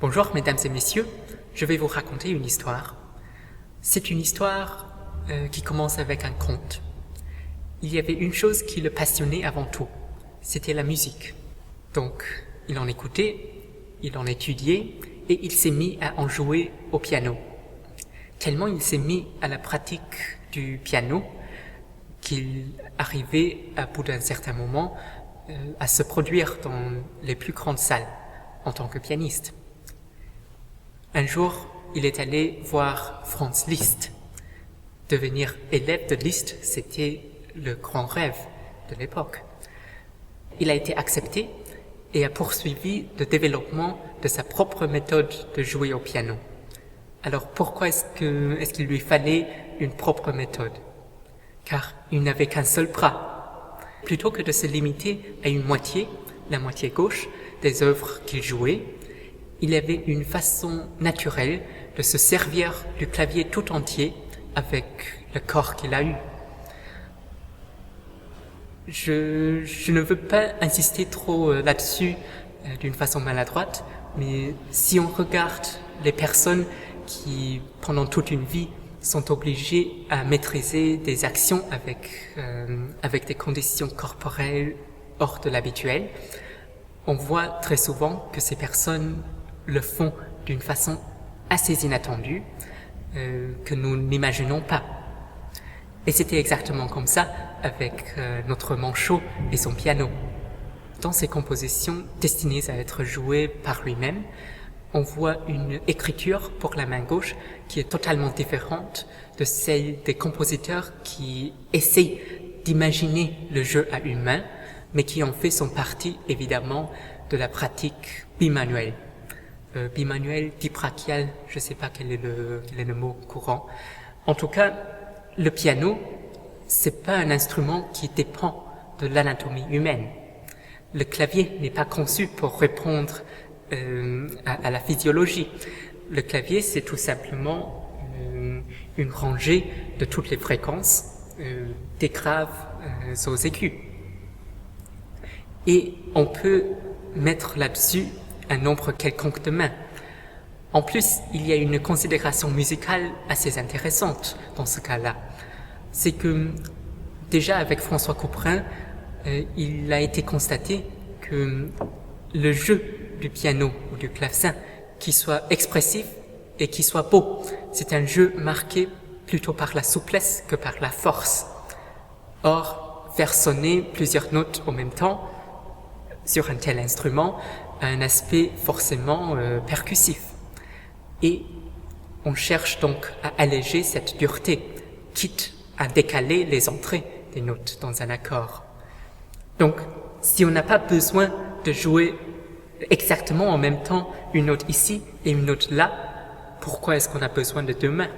Bonjour mesdames et messieurs, je vais vous raconter une histoire. C'est une histoire qui commence avec un conte. Il y avait une chose qui le passionnait avant tout, c'était la musique. Donc il en écoutait, il en étudiait et il s'est mis à en jouer au piano. Tellement il s'est mis à la pratique du piano qu'il arrivait à bout d'un certain moment à se produire dans les plus grandes salles en tant que pianiste. Un jour, il est allé voir Franz Liszt. Devenir élève de Liszt, c'était le grand rêve de l'époque. Il a été accepté et a poursuivi le développement de sa propre méthode de jouer au piano. Alors pourquoi est-ce qu'il lui fallait une propre méthode? Car il n'avait qu'un seul bras. Plutôt que de se limiter à une moitié, la moitié gauche, des œuvres qu'il jouait, il avait une façon naturelle de se servir du clavier tout entier avec le corps qu'il a eu. Je ne veux pas insister trop là-dessus d'une façon maladroite, mais si on regarde les personnes qui, pendant toute une vie, sont obligées à maîtriser des actions avec des conditions corporelles hors de l'habituel, on voit très souvent que ces personnes le font d'une façon assez inattendue que nous n'imaginons pas. Et c'était exactement comme ça avec notre manchot et son piano. Dans ces compositions destinées à être jouées par lui-même, on voit une écriture pour la main gauche qui est totalement différente de celle des compositeurs qui essayent d'imaginer le jeu à une main, mais qui en fait son partie évidemment de la pratique bimanuelle. Bimanuel, dibrachial, je ne sais pas quel est le mot courant. En tout cas, le piano, c'est pas un instrument qui dépend de l'anatomie humaine. Le clavier n'est pas conçu pour répondre à la physiologie. Le clavier, c'est tout simplement une rangée de toutes les fréquences, des graves aux aigus. Et on peut mettre là-dessus un nombre quelconque de mains. En plus, il y a une considération musicale assez intéressante dans ce cas-là. C'est que déjà avec François Couperin, il a été constaté que le jeu du piano ou du clavecin, qui soit expressif et qui soit beau, c'est un jeu marqué plutôt par la souplesse que par la force. Or, faire sonner plusieurs notes en même temps sur un tel instrument a un aspect forcément percussif. Et on cherche donc à alléger cette dureté, quitte à décaler les entrées des notes dans un accord. Donc, si on n'a pas besoin de jouer exactement en même temps une note ici et une note là, pourquoi est-ce qu'on a besoin de deux mains ?